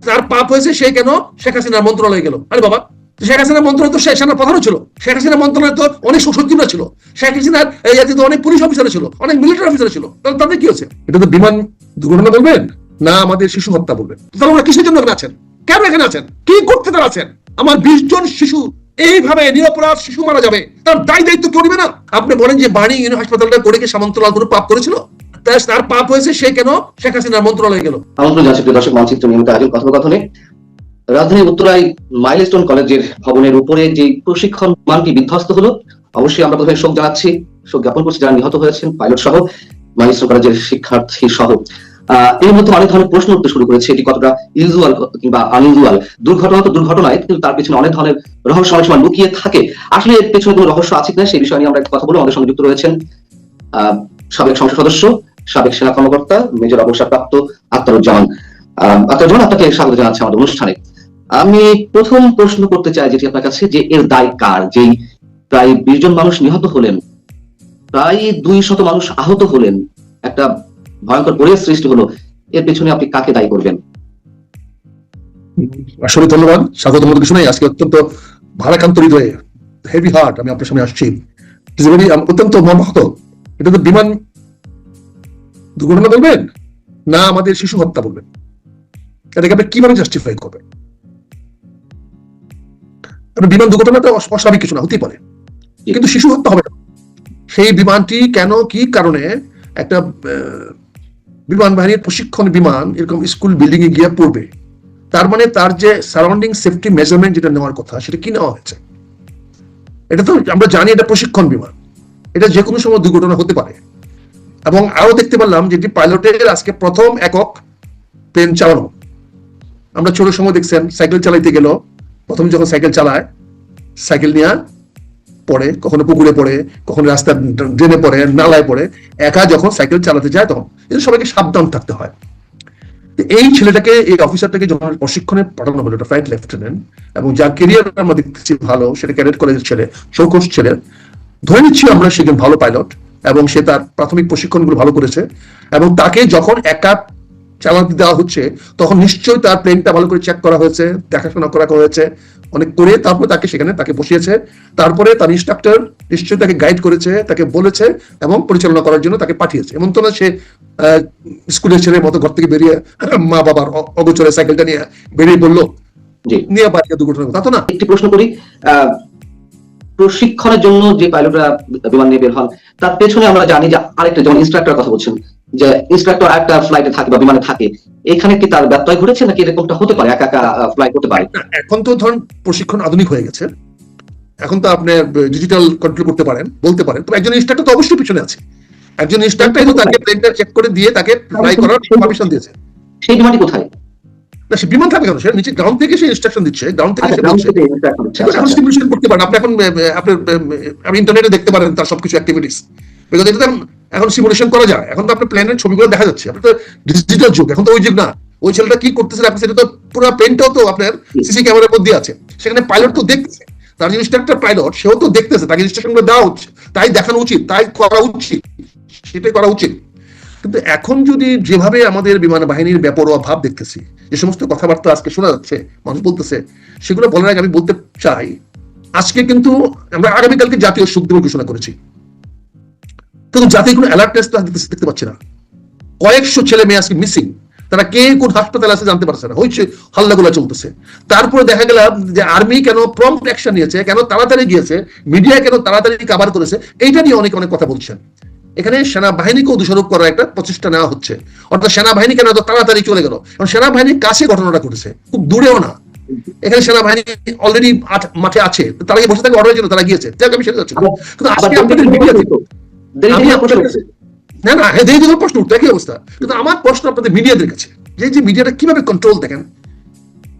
তার পাপ হয়েছে সে কেন শেখ হাসিনার মন্ত্রণালয়ে গেল? আরে বাবা, শেখ হাসিনার মন্ত্রণালয় তো সেনার প্রধানও ছিল, শেখ হাসিনার মন্ত্রণালয়ে তো অনেক সচিবরা ছিল, শেখ হাসিনার অনেক পুলিশ অফিসার ছিল, অনেক মিলিটারি অফিসার ছিল, তাহলে তাদের কি হচ্ছে? এটা তো বিমান দুর্ঘটনা বলবেন না আমাদের শিশু হত্যা বলবেন? তাহলে ওরা কিসের জন্য এখানে আছেন? কেন এখানে আছেন? কি করতে তারা আছেন? আমার 20 জন শিশু এইভাবে নিরপরাধ শিশু মারা যাবে, তার দায় দায়িত্ব কেউ নেবে না? আপনি বলেন যে বাণী হাসপাতালটা করে কি সামন্তলাল কোনো পাপ করেছিল? তার পাপ হয়েছে সে কেন শেখ হাসিনার মন্ত্রণালয়ে গেল? আমন্ত্রণ জানাচ্ছি প্রিয় দর্শক, মানচিত্র নিয়মিত আয়োজন কথোপকথনে। রাজধানীর উত্তরায় মাইলস্টোন কলেজের ভবনের উপরে যে প্রশিক্ষণ বিমানটি বিধ্বস্ত হলো, অবশ্যই আমরা প্রথমে শোক জানাচ্ছি, শোক জ্ঞাপন করছি যারা নিহত হয়েছেন, পাইলট সহ, মাইলস্টোন কলেজের শিক্ষার্থী সহ। এর মধ্যে অনেক ধরনের প্রশ্ন উঠতে শুরু করেছে, এটি কতটা ইউজুয়াল কিংবা আনইউজুয়াল। দুর্ঘটনা তো দুর্ঘটনায়, কিন্তু তার পেছনে অনেক ধরনের রহস্য অনেক সময় লুকিয়ে থাকে। আসলে এর পেছনে কোনো রহস্য আছে কিনা সেই বিষয় নিয়ে আমরা কথা বলবো। আমাদের সঙ্গে যুক্ত রয়েছেন সাবেক সংসদ সদস্য, সাবেক সেনা কর্মকর্তা, মেজর অবসরপ্রাপ্ত আখতারুজ্জামান। আখতারুজ্জামান, আপনাকে স্বাগত জানাচ্ছি আমাদের অনুষ্ঠানে। আমি প্রথম প্রশ্ন করতে চাই যেটি আপনার কাছে, যে এর দায় কার? যেই প্রায় 20 জন মানুষ নিহত হলেন, প্রায় 200 মানুষ আহত হলেন, একটা ভয়ঙ্কর পরিবেশ সৃষ্টি হলো, এর পেছনে আপনি কাকে দায়ী করবেন? আসলে ধন্যবাদ, স্বাগত। কিছু নাই, আজকে অত্যন্ত ভারাক্রান্ত হৃদয়ে, হেভি হার্ট আমি আপনার সামনে আসছি, অত্যন্ত মর্মাহত। এটা তো বিমান দুর্ঘটনা বলবেন না আমাদের শিশু হত্যা বলবেন? এটাকে আপনি কিভাবে জাস্টিফাই করবেন? বিমান দুর্ঘটনাটা অস্বাভাবিক কিছু না, হতেই পারে, কিন্তু শিশু হত্যা হবে না। সেই বিমানটি কেন, কি কারণে একটা বিমান বাহিনীর প্রশিক্ষণ বিমান এরকম স্কুল বিল্ডিং এ গিয়ে পড়বে? তার মানে তার যে সারাউন্ডিং সেফটি মেজারমেন্ট যেটা নেওয়ার কথা সেটা কি নেওয়া হয়েছে? এটা তো আমরা জানি এটা প্রশিক্ষণ বিমান, এটা যে কোনো সময় দুর্ঘটনা হতে পারে। এবং আরো দেখতে পারলাম যেটি পাইলটের আজকে প্রথম একক প্লেন চালানো। আমরা ছোট সময় দেখছেন সাইকেল চালাইতে গেল, প্রথম যখন সাইকেল চালায়, সাইকেল নিয়ে পড়ে, কখনো পুকুরে পড়ে, কখনো রাস্তার ড্রেনে পড়ে, নালায় পড়ে, একা যখন সাইকেল চালাতে যায় তখন সবাইকে সাবধান থাকতে হয়। এই ছেলেটাকে, এই অফিসারটাকে যখন প্রশিক্ষণে পাঠানো হলো, ফ্লাইট লেফটেন্যান্ট, এবং যার কেরিয়ার আমরা দেখতেছি ভালো, সেটা ক্যাডেট কলেজের ছেলে, চৌকস ছেলে, ধরে নিচ্ছি আমরা সেদিন ভালো পাইলট, এবং সে তার প্রাথমিক প্রশিক্ষণগুলো ভালো করেছে, এবং তাকে যখন একা চালাতে দেওয়া হচ্ছে তখন নিশ্চয়ই তার প্লেনটা ভালো করে চেক করা হয়েছে, দেখাশোনা করা হয়েছে অনেক করে, তারপর তাকে সেখানে তাকে বসিয়েছে, তারপরে তার ইনস্ট্রাক্টর নিশ্চয়ই তাকে গাইড করেছে, তাকে বলেছে এবং পরিচালনা করার জন্য তাকে পাঠিয়েছে। এমন তো না সে স্কুলের ছেলের মতো ঘর থেকে বেরিয়ে মা বাবার অগোচরে সাইকেলটা নিয়ে বেরিয়ে বললো নিয়ে বাড়িতে দুর্ঘটনা, তা তো না। একটি প্রশ্ন করি, প্রশিক্ষণের জন্য যে পাইলটরা বিমান নিয়ে বের হন, তার পেছনে আমরা জানি যে আরেকটা, যেমন ইনস্ট্রাক্টর কথা বলছেন, যে ইনস্ট্রাক্টর একটা ফ্লাইটে থাকে বা বিমানে থাকে, এখানে কি তার ব্যত্যয় ঘটেছে নাকি এরকমটা হতে পারে, একা একা ফ্লাই করতে পারে? এখন তো ধরুন প্রশিক্ষণ আধুনিক হয়ে গেছে, এখন তো আপনি ডিজিটাল কন্ট্রোল করতে পারেন, বলতে পারেন, তো একজন ইনস্ট্রাক্টর তো অবশ্যই পিছনে আছে, একজন ইনস্ট্রাক্টর তো তাকে প্লেনটা চেক করে দিয়ে তাকে ফ্লাই করার পারমিশন দিয়েছে। সেই বিমানটি কোথায়? না, সে বিমান থাকে কেন? সে নিচে গ্রাউন্ড থেকে সে ইনস্ট্রাকশন দিচ্ছে, গ্রাউন্ড থেকে সে বলছে। এখন সিমুলেশন করতে পারেন আপনি, এখন আপনি ইন্টারনেটে দেখতে পারেন তার সবকিছু অ্যাক্টিভিটিস, বিকজ এটা এখন সিমুলেশন করা যায়। এখন তো আপনার প্লেনের ছবিগুলো দেখা যাচ্ছে, আপনার তো ডিজিটাল যুগ, এখন তো ওই যুগ না। ওই ছেলেটা কি করতেছে আপনি সেটা তো পুরো প্লেনটাও তো আপনার সিসি ক্যামেরার মধ্যে আছে, সেখানে পাইলট তো দেখতেছে, তার যে ইনস্ট্রাক্টর পাইলট সেও তো দেখতেছে, তাকে ইনস্ট্রাকশনগুলো দেওয়া হচ্ছে, তাই দেখানো উচিত, তাই করা উচিত, সেটাই করা উচিত। কিন্তু এখন যদি যেভাবে আমাদের বিমান বাহিনীর বেপরোয়া ভাব দেখতেছি, যে সমস্ত কথাবার্তা আজকে শোনা যাচ্ছে, মানুষ বলতেছে, সেগুলো বলার আগে আমি বলতে চাই, আজকে কিন্তু আমরা আগামীকালকে জাতীয় শোক দিবস ঘোষণা করেছি, কিন্তু জাতীয় কোনো অ্যালার্টনেস দেখতে পাচ্ছি না। কয়েকশো ছেলে মেয়ে আজকে মিসিং, তারা কে কোন হাসপাতালে আছে জানতে পারছে না, হচ্ছে হাল্লাগুলা চলতেছে। তারপরে দেখা গেল যে আর্মি কেন প্রম্পট অ্যাকশন নিয়েছে, কেন তাড়াতাড়ি গিয়েছে, মিডিয়া কেন তাড়াতাড়ি কভার করেছে, এইটা নিয়ে অনেক অনেক কথা বলছেন। এখানে সেনাবাহিনীকেও দোষারোপ করার একটা প্রচেষ্টা নেওয়া হচ্ছে, অর্থাৎ সেনাবাহিনী কেন এত তাড়াতাড়ি চলে গেল, কারণ সেনাবাহিনীর কাছে ঘটনাটা ঘটেছে, খুব দূরেও না। এখানে সেনাবাহিনী অলরেডি মাঠে আছে, তারা বসে থাকে অর্ডারের জন্য, তারা গিয়েছে, আমি সেটা যাচ্ছি। কিন্তু আজকে আপনাদের মিডিয়া না না হ্যাঁ দেরি প্রশ্ন উঠতো, একই অবস্থা। কিন্তু আমার প্রশ্ন আপনাদের মিডিয়াদের কাছে, যে মিডিয়াটা কিভাবে কন্ট্রোল দেখেন,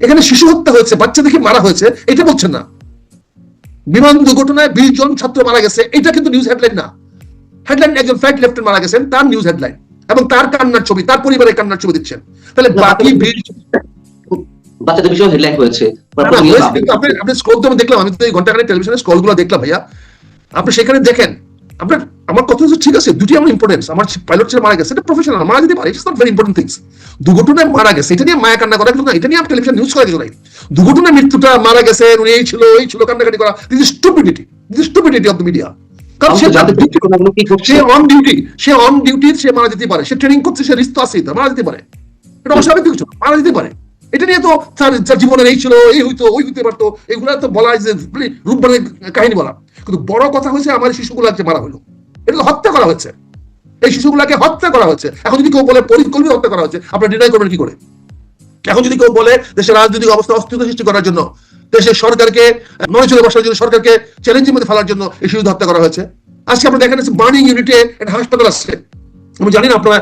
এখানে শিশু হত্যা হয়েছে, বাচ্চা দেখে মারা হয়েছে, এটা বলছেন না। বিমান দুর্ঘটনায় 20 জন ছাত্র মারা গেছে, এটা কিন্তু নিউজ হেডলাইন না। হেডলাইন একজন ফ্লাইট লেফটেন্যান্ট মারা গেছেন, তার নিউজ হেডলাইন, এবং তার কান্নার ছবি, তার পরিবারের কান্নার ছবি দিচ্ছেন। তাহলে বাকি বাচ্চাদের বিষয়ে হেডলাইন হয়েছে, আপনি স্ক্রল তো আমি দেখলাম, আমি তো এই ঘন্টাখানেক টেলিভিশনে স্ক্রল গুলো দেখলাম ভাইয়া, আপনি সেখানে দেখেন আপনার আমার কথা হচ্ছে ঠিক আছে, দুটি আমার ইম্পর্টেন্স, আমার পাইলট ছেলে মারা গেছে, এটা প্রফেশনাল, মারা যেতে পারে, it's not very important things. দুর্ঘটনায় মারা গেছে এটা নিয়ে মায়া কান্না করা কিছু না, এটা নিয়ে টেলিভিশন নিউজ করা কিছু নাই। দুর্ঘটনায় মৃত্যুটা মারা গেছে উনি এই ছিল কান্নাকাটি করা, this is stupidity of the media. কারণ সে অন ডিউটি সে মারা যেতে পারে, সে ট্রেনিং করছে, সে রিস্ক আছে, মারা যেতে পারে, এটা অস্বাভাবিক কিছু, মারা যেতে পারে। এটা নিয়ে তো তার জীবনের এই ছিল, এই হইতো, ওই হইতে পারতো, এগুলা তো বলা যে রূপবানের কাহিনী বলা। কিন্তু বড় কথা হয়েছে আমার শিশুগুলাকে মারা হলো, এটা তো হত্যা করা হয়েছে, এই শিশুগুলাকে হত্যা করা হয়েছে। এখন যদি কেউ বলে পরিকল্পিত হত্যা করা হচ্ছে, আপনারা ডিনাই করবেন কি করে? এখন যদি কেউ বলে দেশের রাজনৈতিক অবস্থা অস্থিরতা সৃষ্টি করার জন্য, দেশের সরকারকে নড়ে চলে বসার জন্য, সরকারকে চ্যালেঞ্জের মধ্যে ফেলার জন্য এই শিশু হত্যা করা হয়েছে। আজকে আপনারা দেখেন বার্নিং ইউনিটে একটা হাসপাতাল আসছে, আমি জানি না আপনারা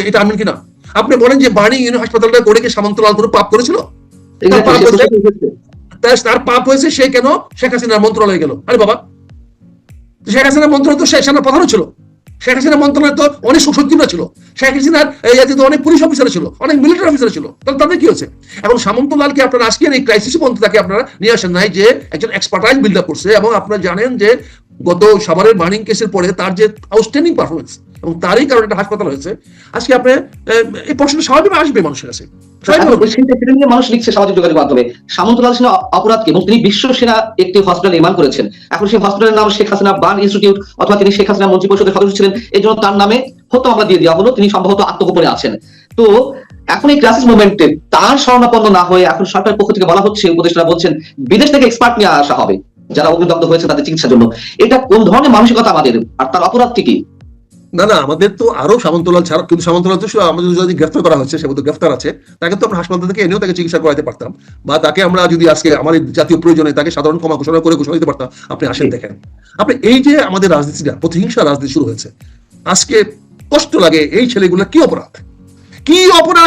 এটা আনবেন কিনা। আপনি বলেন যে বার্নিং ইউনিট হাসপাতালটা করে কি সামন্তলাল কোনো পাপ করেছিল? তার পাপ হয়েছে, সে কেন শেখ হাসিনার মন্ত্রণালয়ে গেল? আরে বাবা, শেখ হাসিনার মন্ত্রণালয় তো সেনার প্রধানও ছিল, শেখ হাসিনার মন্ত্রণালয় তো অনেক সচিবরা ছিল, শেখ হাসিনার অনেক পুলিশ অফিসার ছিল, অনেক মিলিটারি অফিসার ছিল, তাহলে তাদের কি হয়েছে? এখন সামন্তলালকে আপনারা আজকে এই ক্রাইসিস পর্যন্ত তাকে আপনারা নিয়ে আসেন নাই, যে একজন এক্সপার্টাইজ বিল্ড আপ করছে। এবং আপনারা জানেন যে গত সাভারের বার্নিং কেসের পরে তার যে আউটস্ট্যান্ডিং পারফরমেন্স, এবং তারই কারণে একটা হাসপাতাল হয়েছে। আজকে আপনি এই প্রশ্নটা স্বাভাবিক আসবে মানুষের কাছে। মানুষ লিখছে সামাজিক যোগাযোগ মাধ্যমে সামন্তলাল সেনা অপরাধকে, এবং তিনি বিশ্ব সেনা একটি হসপিটাল নির্মাণ করেছেন। এখন সেই হসপিটালের নাম শেখ হাসিনা বার্ন ইনস্টিটিউট, অথবা তিনি শেখ হাসিনা মন্ত্রী পরিষদের সদস্য ছিলেন, এই জন্য তার নামে হত্যা মামলা দিয়ে দেওয়া হলো, তিনি সম্ভবত আত্মগোপনে আছেন। তো এখন এই ক্রাইসিস মোমেন্টে তার শরণাপন্ন না হয়ে এখন সরকারের পক্ষ থেকে বলা হচ্ছে, উপদেষ্টারা বলছেন বিদেশ থেকে এক্সপার্ট নিয়ে আসা হবে যারা অগ্নিদগ্ধ হয়েছে তাদের চিকিৎসার জন্য। এটা কোন ধরনের মানসিকতা আমাদের, আর তার অপরাধটি কি? না, আমাদের তো আরো সামন্তলাল ছাড়া, কিন্তু সামন্তলাল তো আমাদের যদি গ্রেফতার করা হচ্ছে, সে তো গ্রেফতার আছে, তাকে তো আমরা হাসপাতাল থেকে এনেও তাকে চিকিৎসা করাতে পারতাম, বা তাকে আমরা যদি আজকে আমার জাতীয় প্রয়োজনে তাকে সাধারণ ক্ষমা ঘোষণা করে ঘোষণা দিতে পারতাম। আপনি আসেন দেখেন, আপনি এই যে আমাদের রাজনীতিটা প্রতিহিংসা রাজনীতি শুরু হয়েছে, আজকে কষ্ট লাগে। এই ছেলেগুলো কি অপরাধ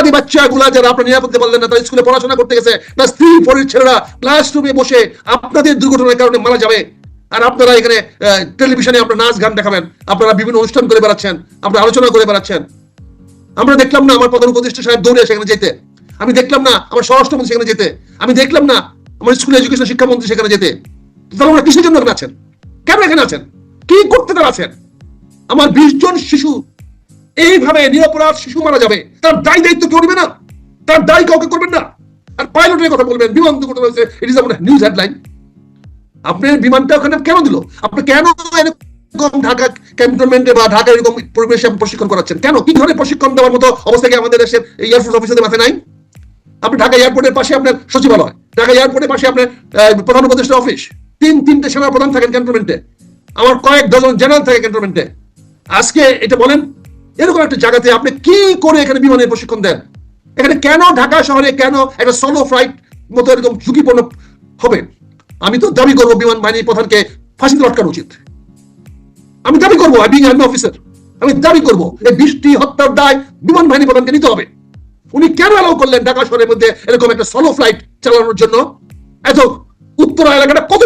এই বাচ্চাগুলা যারা আপনার নিরাপত্তা পারলেন না, তারা স্কুলে পড়াশোনা করতে গেছে, প্লাস 3-4 ছেলেরা ক্লাসরুমে বসে আপনাদের দুর্ঘটনার কারণে মারা যাবে, আর আপনারা এখানে টেলিভিশনে আপনার নাচ গান দেখাবেন, আপনারা বিভিন্ন অনুষ্ঠান করে বেড়াচ্ছেন, আপনারা আলোচনা করে বেড়াচ্ছেন। আমরা দেখলাম না আমার প্রধান উপদেষ্টা সাহেব দৌড়ে সেখানে যেতে, আমি দেখলাম না আমার স্বরাষ্ট্রমন্ত্রী সেখানে যেতে, আমি দেখলাম না আমার স্কুল এডুকেশন শিক্ষামন্ত্রী সেখানে যেতে। তাহলে আমরা কিসের জন্য এখানে আছেন? কেন এখানে আছেন? কি করতে তারা আছেন? আমার 20 জন শিশু এইভাবে নিরপরাধ শিশু মারা যাবে, তার দায়িত্ব কেউ নেবে না, তার দায় কাউকে করবেন না। আর পাইলটের কথা বলবেন, বিমান দুর্ঘটনা হয়েছে, it is a news headline. আপনার বিমানটা ওখানে কেন দিল? আপনি কেন ঢাকা ক্যান্টনমেন্টে বা ঢাকা এরকম পরিবেশে প্রশিক্ষণ করাচ্ছেন? কেন? কি ধরনের প্রশিক্ষণ দেওয়ার মতো অবস্থা কি আমাদের দেশের এয়ারফোর্স অফিসারদের মাথায় নাই? আপনি ঢাকা এয়ারপোর্টের পাশে আপনার সচিবালয়, ঢাকা এয়ারপোর্টের পাশে আপনার প্রধান উপদেষ্টা অফিস, 3-3টে সেনা প্রধান থাকেন ক্যান্টনমেন্টে, আমার কয়েক ডজন জেনারেল থাকে ক্যান্টনমেন্টে। আজকে এটা বলেন, এরকম একটা জায়গাতে আপনি কি করে এখানে বিমানের প্রশিক্ষণ দেন? এখানে কেন ঢাকা শহরে কেন একটা সোলো ফ্লাইট মতো এরকম ঝুঁকিপূর্ণ হবে? আমি তো দাবি করবো বিমান বাহিনীর প্রধানকে ফাঁসিতে লটকানো উচিত। আমি দাবি করবো, আর্মি অফিসার, আমি দাবি করবো এই 20টি হত্যার দায় বিমান বাহিনী প্রধানকে নিতে হবে। উনি কেন অ্যালাউ করলেন ঢাকা শহরের মধ্যে এরকম একটা সোলো ফ্লাইট চালানোর জন্য? এত উত্তরা এলাকাটা কত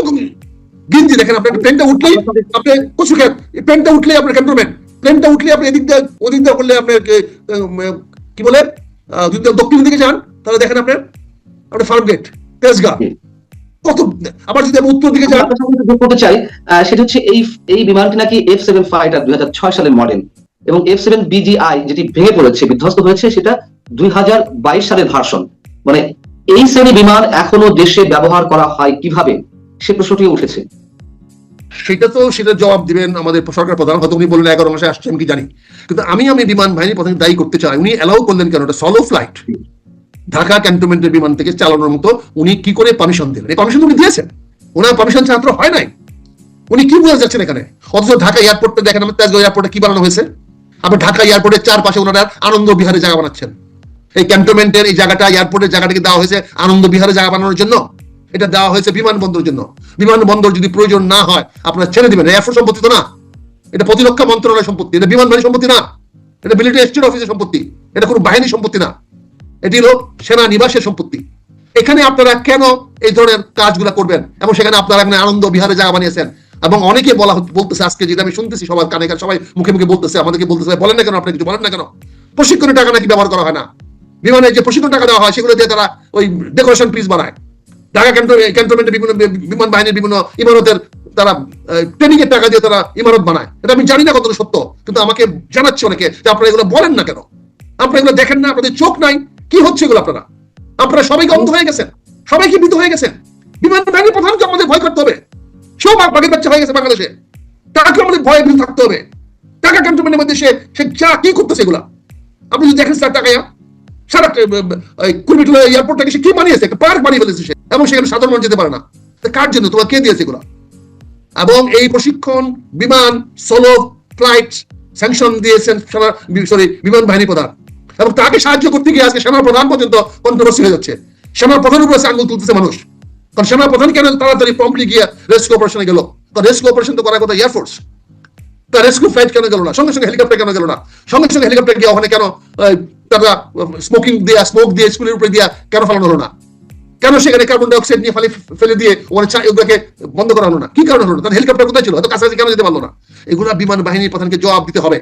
গিঞ্জি দেখেন, আপনার প্লেনটা উঠলেই আপনি কচুক্ষেত, প্লেনটা উঠলেই আপনার ক্যান্টনমেন্ট, প্লেনটা উঠলে আপনি এদিক দিয়ে ওদিক দিয়ে করলে আপনার কি বলে যদি দক্ষিণ দিকে যান তাহলে দেখেন আপনার ফার্ম গেট, তেজগাঁ, কত। আবার যদি আমি উত্তর দিকে যান, করতে চাই সেটা হচ্ছে এই বিমানটি নাকি F7 ফাইটার 2006 সালের মডেল, এবং F7 BGI যেটি ভেঙে পড়েছে, বিধ্বস্ত হয়েছে, সেটা 2022 সালের ভার্সন। মানে এই শ্রেণী বিমান এখনো দেশে ব্যবহার করা হয় কিভাবে, সে প্রশ্নটি উঠেছে। সেটা জবাব দিবেন আমাদের সরকার প্রধান, হয়তো উনি বললেন 11 মাসে আসছে, আমি কি জানি। কিন্তু আমি বিমান বাহিনী প্রধান দায়ী করতে চাই, উনি অ্যালাউ করলেন কেন এটা সোলো ফ্লাইট ঢাকা ক্যান্টনমেন্টের বিমান থেকে চালানোর মতো? উনি কি করে পারমিশন দিলেন? এই পারমিশন উনি দিয়েছেন, ওনার পারমিশন ছাত্র হয় নাই। উনি কি বোঝা যাচ্ছেন এখানে? অথচ ঢাকা এয়ারপোর্টে দেখেন, আমার তেজগাঁও এয়ারপোর্টে কি বানানো হয়েছে? আপনি ঢাকা এয়ারপোর্টের চারপাশে ওনারা আনন্দ বিহারে জায়গা বানাচ্ছেন। এই ক্যান্টনমেন্টের এই জায়গাটা, এয়ারপোর্টের জায়গাটাকে দেওয়া হয়েছে আনন্দ বিহারে জায়গা বানানোর জন্য, এটা দেওয়া হয়েছে বিমানবন্দরের জন্য। বিমানবন্দর যদি প্রয়োজন না হয় আপনারা ছেড়ে দিবেন, এয়ারফোর্স সম্পত্তি তো না, এটা প্রতিরক্ষা মন্ত্রণালয়ের সম্পত্তি, এটা বিমান বাহিনীর সম্পত্তি না, এটা মিলিটারি এক্সচেঞ্জ অফিসের সম্পত্তি, এটা কোনো বাহিনীর সম্পত্তি না, এটি হলো সেনা নিবাসের সম্পত্তি। এখানে আপনারা কেন এই ধরনের কাজগুলা করবেন? এবং সেখানে আপনারা এখানে আনন্দ বিহারে জায়গা বানিয়েছেন, এবং অনেকে বলতেছে আজকে, যেটা আমি শুনতেছি সবার কানে কানে, সবাই মুখে মুখে বলতেছে, আমাদেরকে বলতেছে, বলেন না কেন, আপনি কিছু বলেন না কেন? প্রশিক্ষণের টাকা নাকি ব্যবহার করা হয় না? বিমানের যে প্রশিক্ষণ টাকা দেওয়া হয় সেগুলো দিয়ে তারা ওই ডেকোরেশন পিস বানায়। ঢাকা ক্যান্টনমেন্টে বিভিন্ন বিমান বাহিনীর বিভিন্ন ইমারতের তারা ট্রেনিং এর টাকা দিয়ে তারা ইমারত বানায়। এটা আমি জানি না কতটা সত্য, কিন্তু আমাকে জানাচ্ছে অনেকে যে আপনারা এগুলো বলেন না কেন, আপনারা এগুলো দেখেন না, আপনাদের চোখ নাই, কি হচ্ছে এগুলো? আপনারা সবাই অন্ধ হয়ে গেছেন, সবাই কি ভীত হয়ে গেছেন? বিমান বাহিনীর প্রধানকে আমাদের ভয় করতে হবে। সব বাঘের বাচ্চা হয়ে গেছে বাংলাদেশে, তাকে আমাদের ভয়ে ভীত থাকতে হবে। টাকা ক্যান্টনমেন্টের মধ্যে সে যা কি করতেছে এগুলা আপনি যদি দেখেন স্যার, টাকা সারা কুর্মিটোলা এয়ারপোর্টটাকে সে কি বানিয়েছে, একটা পার্ক বানিয়ে ফেলেছে সে, এবং সেখানে সাধারণ মানুষ যেতে পারে না। কার জন্য? তোমার কে দিয়েছে এগুলা? এবং এই প্রশিক্ষণ বিমান সোলো ফ্লাইট স্যাংশন দিয়েছেন বিমান বাহিনী প্রধান, এবং তাকে সাহায্য করতে গিয়ে আজকে সেনা প্রধান পর্যন্ত কন্ট্রোভার্সি হয়ে যাচ্ছে। সেনা প্রধানের উপরে আঙুল তুলতেছে মানুষ, কারণ সেনা প্রধান কেন তাড়াতাড়ি প্রম্পটলি গিয়ে রেস্কিউ অপারেশনে গেল? তো রেস্কিউ অপারেশন তো করার কথা এয়ারফোর্স, তার রেস্কিউ ফ্লাইট কেন গেল না? সঙ্গে সঙ্গে হেলিকপ্টার কেন গেল না? সঙ্গে সঙ্গে হেলিকপ্টার গিয়ে ওখানে কেন তারা স্মোক দিয়ে স্কুলের উপরে দিয়ে কেন ফেলানো হলো না? কেন সেখানে কার্বন ডাইঅক্সাইড নিয়ে ফেলে দিয়ে ওগুলোকে বন্ধ করা হলো না? কি কারণ হলো না? তার হেলিকপ্টার কোথায় ছিল? হয়তো কাছাকাছি কেন যেতে পারলো না? এগুলা বিমান বাহিনীর প্রধানকে জবাব দিতে হবে,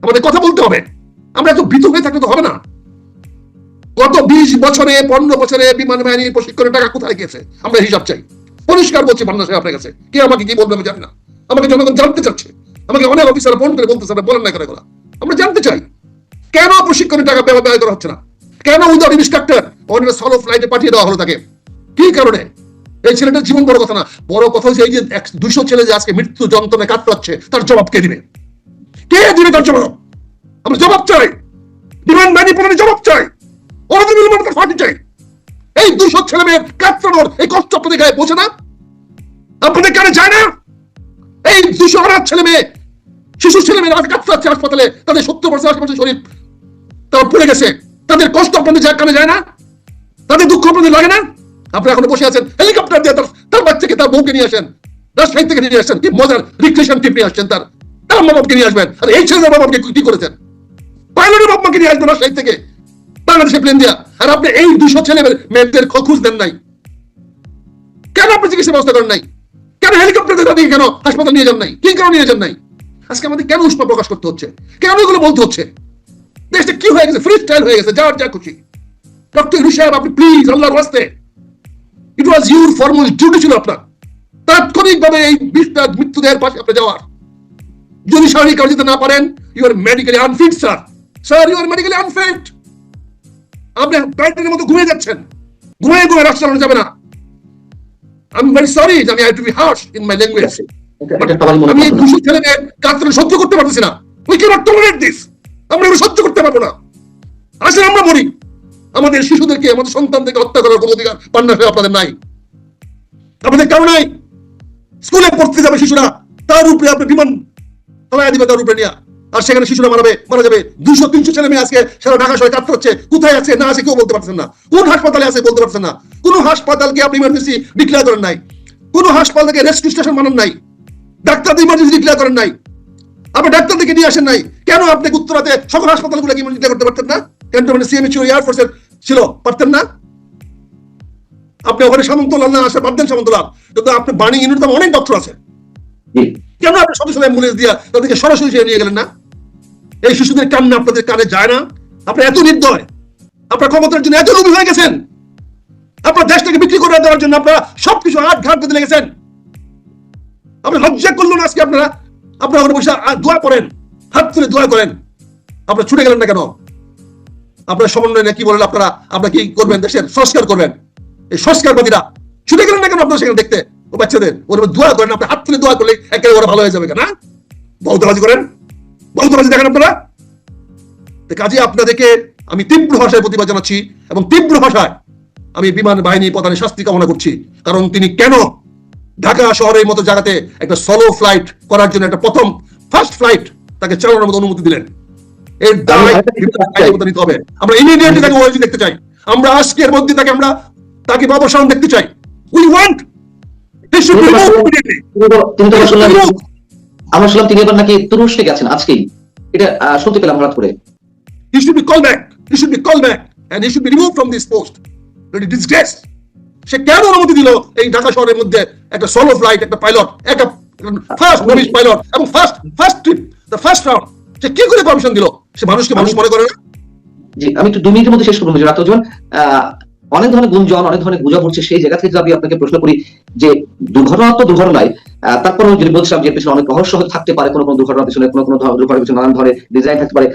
আমাদের কথা বলতে হবে। আমরা এত ভীত হয়ে থাকলে তো হবে না। গত 20 বছরে 15 বছরে বিমান বাহিনীর প্রশিক্ষণের টাকা কোথায় গেছে আমরা হিসাব চাই। পরিষ্কার বলছি বান্না সাহেব আপনার কাছে, কে আমাকে কি বলবে আমি জানি না, আমাকে জনগণ জানতে চাচ্ছে, আমাকে অনেক অফিসার ফোন করে বলতেছে বলেন না করে এগুলা। আমরা জানতে চাই কেন প্রশিক্ষণের টাকা ব্যয় করা হচ্ছে না, কেন উইদাউট ইনস্ট্রাক্টর অন্য সলো ফ্লাইটে পাঠিয়ে দেওয়া হলো তাকে, কি কারণে? এই ছেলেটার জীবন বড় কথা না, বড় কথা হচ্ছে এই যে 200 ছেলে যে আজকে মৃত্যু যন্ত্রণায় কাতরাচ্ছে, তার জবাব কে দিবে? কে দিবে তার জবাব? আমরা জবাব চাই, বিমান বাহিনী প্রধানের জবাব চাই, ফাঁকি চাই। এই 200 ছেলে মেয়ের কাতরানোর এই কষ্ট আপনাদের গায়ে পৌঁছে না? আপনাদের কানে যায় না? এই 200 অনাথ ছেলে মেয়ে, শিশু ছেলে মেয়েরা কাতরাচ্ছে হাসপাতালে, তাদের 70% 80% শরীর তারা পুড়ে গেছে, তাদের কষ্ট আপনাদের কানে যায় না? তাদের দুঃখ আপনাদের লাগে না? আপনারা এখন বসে আছেন হেলিকপ্টার দিয়ে তার বাচ্চাকে, তার বউকে নিয়ে আসেন, রাজশাহী থেকে নিয়ে আসছেন, কি মজার রিক্রিয়েশন ট্রিপ নিয়ে আসছেন, তার মা বাবাকে নিয়ে আসবেন। আর এই ছেলেদের বাবাকে কি করেছেন? পাইলটের বাবাকে নিয়ে আসবেন রাজশাহী থেকে বাংলাদেশে প্লেন দিয়া, আর আপনি এই 200 ছেলে মেয়েদের খোঁজ দেন নাই কেন? আপনি চিকিৎসা ব্যবস্থা করেন নাই কেন? হেলিকপ্টার দিয়ে তাদেরকে কেন হাসপাতাল নিয়ে যান নাই? কি কারণে নিয়ে যান নাই? আজকে আমাদের কেন উষ্মা প্রকাশ করতে হচ্ছে? কেন এগুলো বলতে হচ্ছে? দেশটা কি হয়ে গেছে? ফ্রি স্টাইল হয়ে গেছে, যার যা খুশি। ডক্টর ইউনূস সাহেব, আপনি প্লিজ আল্লাহর ওয়াস্তে, ইট ওয়াজ ইউর ফরমাল ডিউটি ছিল আপনার তাৎক্ষণিকভাবে এই 20টা মৃত্যুদেহের পাশে আপনি যাওয়ার। যদি শারীরিক কাজ দিতে না পারেন, you are medically unfit sir, you are medically unfit. আপনি প্যান্টের মতো ঘুমিয়ে যাচ্ছেন, ঘুমিয়ে রাষ্ট্র চালানো যাবে না। আই এম ভেরি সরি, আমি have to be harsh in my language. আমি এই 200 ছেলে মেয়ের কাতরানো সহ্য করতে পারতেছি না। We cannot tolerate this. আমরা এগুলো সহ্য করতে পারবো না। আসলে আমরা মরি, আমাদের শিশুদেরকে, আমাদের সন্তানদেরকে হত্যা করার কোনো অধিকার পান্না আপনাদের নাই, আপনাদের কারো নাই। স্কুলে পড়তে যাবে শিশুরা, তার উপরে আপনি বিমান চালায় দিবে, তার উপরে নিয়ে, আর সেখানে শিশুরা মারা যাবে। 200-300 ছেলে মেয়ে আজকে সারা ঢাকা শহরে কাতরাচ্ছে, কোথায় আছে না আছে কেউ বলতে পারছেন না, কোন হাসপাতালে আছে বলতে পারছেন না। কোন হাসপাতালকে আপনি ইমার্জেন্সি ডিক্লেয়ার করেন নাই, কোন হাসপাতালকে রেস্কিউ স্টেশন বানান নাই, ডাক্তারদের ইমার্জেন্সি ডিক্লেয়ার করেন নাই, আপনি ডাক্তারদেরকে নিয়ে আসেন নাই। কেন আপনি উত্তরাতে সকল হাসপাতালগুলোকে ইমার্জেন্সি ডিক্লেয়ার করতে পারতেন না? ক্যান্টনমেন্টে সিএমএইচ এয়ারফোর্সের ছিল, পারতেন না? আপনি ওখানে সামন্তলাল না আসে পারতেন, সামন্তলাল, কিন্তু আপনি বার্নিং ইউনিট অনেক ডক্টর আছে, কেন আপনি সদস্য অ্যাম্বুলেন্স দিয়ে তাদেরকে সরাসরি নিয়ে গেলেন না? এই শিশুদের কান্না আপনাদের কানে যায় না? আপনি এত নির্দয়, আপনার ক্ষমতার জন্য এত লোভী হয়ে গেছেন, আপনার দেশটাকে বিক্রি করে দেওয়ার জন্য আপনারা সবকিছু হাত ঘাট দিতে লেগেছেন। আপনি লজ্জা করলেন আজকে আপনারা ওখানে বসে দোয়া করেন, হাত তুলে দোয়া করেন, আপনারা ছুটে গেলেন না কেন? আপনার সমন্বয় না কি বলেন, আপনারা কি করবেন? দেশের সংস্কার করবেন। এই সংস্কারবাদীরা ছুটে গেলেন না কেন আপনারা সেখানে দেখতে? ও বাচ্চাদের ওরা দোয়া করেন, আপনি হাত তুলে দোয়া করলে একেবারে ওরা ভালো হয়ে যাবে কেন? বলতবাজি করেন, বলতবাজি দেখেন আপনারা। কাজে আপনাদেরকে আমি তীব্র ভাষায় প্রতিবাদ জানাচ্ছি, এবং তীব্র ভাষায় আমি বিমান বাহিনী প্রধানের শাস্তি কামনা করছি। কারণ তিনি কেন ঢাকা শহরের মতো জায়গাতে একটা সোলো ফ্লাইট করার জন্য, একটা ফার্স্ট ফ্লাইট তাকে চালানোর মতো অনুমতি দিলেন? এর দায় নিতে হবে। আমরা ইমিডিয়েটলি তাকে ওএলজি দেখতে চাই, আমরা আজকের মধ্যে তাকে অবসান দেখতে চাই। We want he should be removed immediately. আমরা শুনলাম তিনি এবার নাকি তুরস্কে গেছেন আজকেই, এটা শুনতে পেলাম হঠাৎ করে। He should be called back and he should be removed from this post. That is disgrace. সে কেন অনুমতি দিল এই ঢাকা শহরের মধ্যে একটা সোলো ফ্লাইট, একটা পাইলট, একটা ফার্স্ট নোভিস পাইলট, এবং first trip, the first round, সে কি করে পারমিশন দিল? সে মানুষকে মানুষ মনে করে না? জি, আমি একটু 2 মিনিটের মধ্যে শেষ করবো। অনেক ধরনের গুঞ্জন, অনেক ধরনের গুজব হচ্ছে। সেই জায়গা থেকে যদি আমি আপনাকে প্রশ্ন করি যে দুর্ঘটনা তো দুর্ঘটনায়, তারপরেও যদি বলছিলাম যে এর পেছনে অনেক রহস্য থাকতে পারে, কোনো দুর্ঘটনার পেছনে কোনো দুর্ঘটনার পেছনে নানান ধরনের ডিজাইন থাকতে পারে।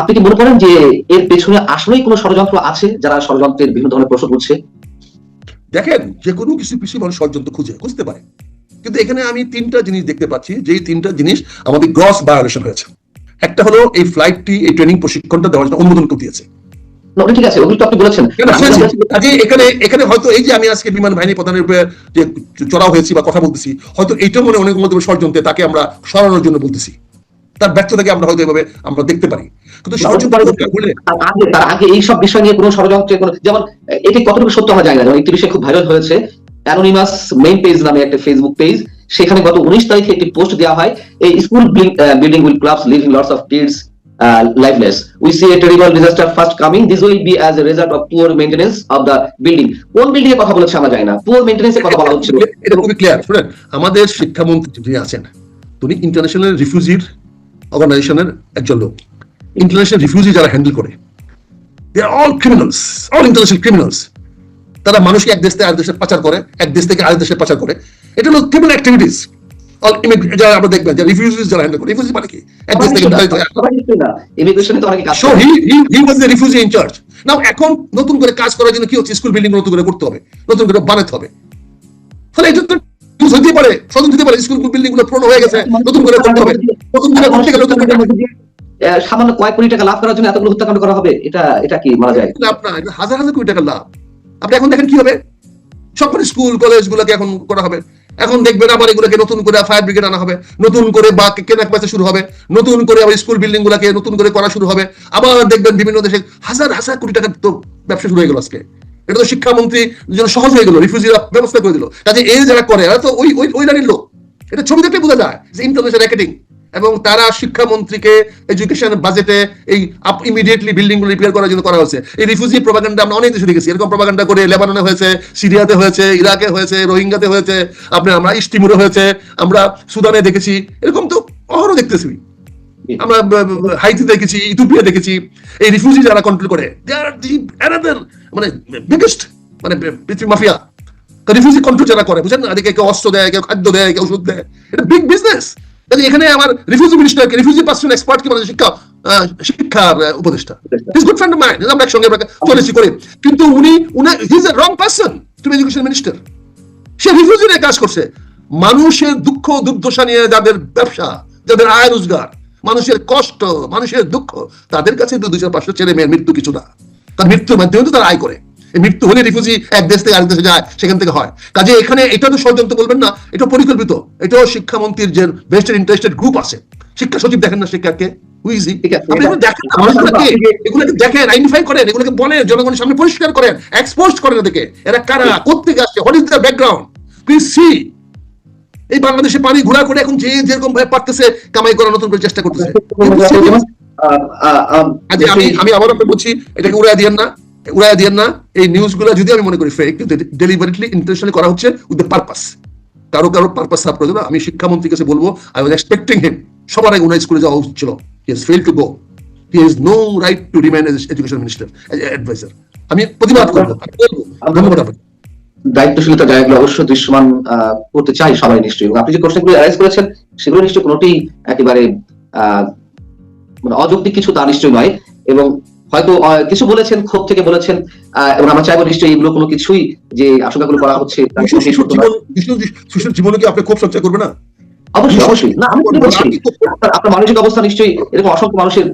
আপনি কি মনে করেন যে এর পেছনে আসলেই কোনো ষড়যন্ত্র আছে, যারা ষড়যন্ত্রের বিভিন্ন ধরনের প্রশ্ন করছে? দেখেন, যে কোনো কিছু পিছনে মানুষ ষড়যন্ত্র খুঁজতে পারে, কিন্তু এখানে আমি তিনটা জিনিস দেখতে পাচ্ছি, যেই তিনটা জিনিস আমাদের গ্রস ভায়োলেশন হয়েছে। একটা হলো এই ফ্লাইটটি, এই ট্রেনিং প্রশিক্ষণটা দেওয়ার জন্য অনুমোদন কেউ দিয়েছে। ঠিক আছে, ওগুলো তো আপনি বলেছেন। এখানে হয়তো এই যে আমি আজকে বিমান বাহিনী প্রধানের উপরে যে চড়াও হয়েছি বা কথা বলতেছি, হয়তো এইটা মনে অনেক মধ্যে ষড়যন্ত্রে তাকে আমরা সরানোর জন্য বলতেছি, তার ব্যর্থতাকে আমরা হয়তো এভাবে আমরা দেখতে পারি। কিন্তু তার আগে এইসব বিষয় নিয়ে কোনো ষড়যন্ত্রের কোনো, যেমন এটি কতটুকু সত্য আমরা জানি না, যেমন একটি বিষয় খুব ভাইরাল হয়েছে, অ্যানোনিমাস মেইন পেজ নামে একটা ফেসবুক পেজ, সেখানে গত 19 তারিখে একটি পোস্ট দেওয়া হয়, এই school building will collapse leaving lots of kids lifeless. We see a terrible disaster fast coming. This will be as a result of poor maintenance of the building. কোন building এর কথা বলেছে আমরা জানি না, পুয়ার মেইনটেনেন্স এর কথা বলা হচ্ছে। এটা খুবই ক্লিয়ার। শুনেন, আমাদের শিক্ষামন্ত্রী যিনি আছেন, তিনি ইন্টারন্যাশনাল রিফিউজির অর্গানাইজেশনের একজন লোক। ইন্টারন্যাশনাল রিফিউজি যারা হ্যান্ডেল করে, they are all criminals, all international criminals. তারা মানুষকে এক দেশ থেকে আরেক দেশে পাচার করে, এক দেশ থেকে আরেক দেশে পাচার করে। এটা হলো ক্রিমিনাল অ্যাক্টিভিটিস। যারা আমরা দেখবেন যে রিফিউজিস যারা হ্যান্ডেল করে, রিফিউজি মানে কি, এক দেশ থেকে ইমিগ্রেশনে তো অনেকে কাজ করে। He was the refugee in charge. Now এখন নতুন করে কাজ করার জন্য কি হচ্ছে, স্কুল বিল্ডিং নতুন করে করতে হবে, নতুন করে বানাতে হবে। ফলে এটা তো হতে পারে, স্বতন্ত্র দিতে পারে, স্কুল বিল্ডিং গুলো পুরনো হয়ে গেছে, নতুন করে করতে হবে, নতুন করে করতে গেলে নতুন করে সামান্য কয়েক কোটি টাকা লাভ করার জন্য এতগুলো হত্যাকাণ্ড করা হবে, এটা কি মারা যায়? লাভ না, হাজার হাজার কোটি টাকা লাভ। আপনি এখন দেখেন কি হবে, সকল স্কুল কলেজ গুলোকে এখন করা হবে। এখন দেখবেন আবার এগুলোকে নতুন করে ফায়ার ব্রিগেড আনা হবে, নতুন করে বা কেনাক বেচা শুরু হবে, নতুন করে আবার স্কুল বিল্ডিং গুলাকে নতুন করে করা শুরু হবে। আবার দেখবেন বিভিন্ন দেশে হাজার হাজার কোটি টাকার তো ব্যবসা শুরু হয়ে গেল আজকে। এটা তো শিক্ষামন্ত্রী জন্য সহজ হয়ে গেল, রিফিউজিরা ব্যবস্থা করে দিল। কাজে এই যারা করে এরা তো ওই লাইনের লোক। এটা ছবি দেখলে বোঝা যায় যে ইন্টারন্যাশনাল র্যাকেটিং। এবং তারা শিক্ষামন্ত্রীকে এডুকেশন বাজেটে এই ইমিডিয়েটলি বিল্ডিং গুলো রিপেয়ার করার জন্য করা হয়েছে। এই রিফিউজি প্রপাগান্ডা আমরা অনেক দেশে দেখেছি, এরকম প্রপাগান্ডা করে লেবাননে হয়েছে, সিরিয়াতে হয়েছে, ইরাকে হয়েছে, রোহিঙ্গাতে হয়েছে, আমরা ইস্ট তিমুরে হয়েছে, আমরা সুদানে দেখেছি, এরকম তো অহরহ দেখতেছি। আমরা হাইতি দেখেছি, ইথিওপিয়া দেখেছি। এই রিফিউজি যারা কন্ট্রোল করে, দে আর দি অ্যানাদার মানে বিগেস্ট মানে পৃথিবী মাফিয়া। রিফিউজি কন্ট্রোল যারা করে, বুঝেন না, এদিকে কেউ অস্ত্র দেয়, কেউ খাদ্য দেয়, কেউ ওষুধ দেয়, এটা বিগ বিজনেস। এখানে আমার রিফিউজি মিনিস্টারকে, রিফিউজি পার্সন এক্সপার্ট কি মানে শিক্ষার উপদেষ্টা, is good friend of mine, আমরা একসঙ্গে চলেছি করে, কিন্তু উনি he is a wrong person to be education minister. সে রিফিউজি নিয়ে কাজ করছে। মানুষের দুঃখ দুর্দশা নিয়ে যাদের ব্যবসা, যাদের আয় রোজগার, মানুষের কষ্ট, মানুষের দুঃখ, তাদের কাছে 200-500 ছেলে মেয়ের মৃত্যু কিছু না। তার মৃত্যুর মাধ্যমে তো তারা আয় করে। মৃত্যু হলে রিফিউজি এক দেশ থেকে আরেক দেশে যায়, সেখান থেকে হয়। কাজে এখানে এটা তো ষড়যন্ত্র বলবেন না, এটা পরিকল্পিত। এটাও শিক্ষামন্ত্রীর যে বেস্টেড ইন্টারেস্টেড গ্রুপ আছে, শিক্ষা সচিব দেখেন না শিক্ষাকে, এগুলোকে দেখেন, আইডেন্টিফাই করেন, এগুলোকে বলেন, জনগণের সামনে পরিষ্কার করেন, এক্সপোজ করেন এদেরকে। এরা কারা, কোত্থেকে আসছে, what is the background, please see. এই বাংলাদেশে পানি ঘোরা করে এখন যে যেরকম ভাবে পারতেছে কামাই করার নতুন করে চেষ্টা করতেছে। আমি আবার আপনাকে বলছি, এটাকে উড়াইয়া দিয়েন না। এই নিউজ গুলো যদি আমি মনে করি ফেক, ডেলিভারেটলি ইন্টেনশনালি করা হচ্ছে উইথ দ্য পারপাস, কারো পারপাস সার্ভ করে দেবে। আমি শিক্ষামন্ত্রীর কাছে বলবো, আই ওয়াজ এক্সপেক্টিং হিম, সবার আগে উনি স্কুলে যাওয়া উচিত ছিল। He has failed to go, he has no right to remain as education minister, adviser. আমি প্রতিবাদ করবো। ধন্যবাদ আপনাকে। দায়িত্বশীলতা জায়গাগুলো অবশ্যই দৃশ্যমান করতে চাই সবাই নিশ্চয়ই। এবং আপনি যে কোশ্চেনগুলো অ্যারাইজ করেছেন সেগুলো নিশ্চয়ই কোনোটি একেবারে মানে অযৌক্তিক কিছু তা নিশ্চয়ই নয়। এবং হয়তো কিছু বলেছেন, ক্ষোভ থেকে বলেছেন, এবং আমরা চাইবো নিশ্চয়ই এগুলো কোনো কিছুই যে আশঙ্কাগুলো করা হচ্ছে শিশুর জীবনে কি আপনি ক্ষোভ সঞ্চয় করবে না? অবশ্যই না, আমি বলছি আপনার মানসিক অবস্থা নিশ্চয়ই এরকম অসংখ্য মানুষের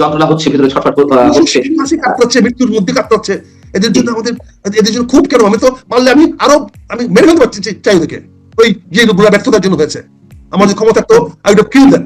যন্ত্রণা হচ্ছে, ভিতরে ছটফট হচ্ছে, মৃত্যুর মধ্যে কাতরাচ্ছে। এদের জন্য খুব কেন? আমি তো পারলে আমি মেরে ফেলতে পারছি চাই ওদেরকে, ওই যে ব্যর্থতার জন্য হয়েছে। আমার যে ক্ষমতা তো I would have killed them.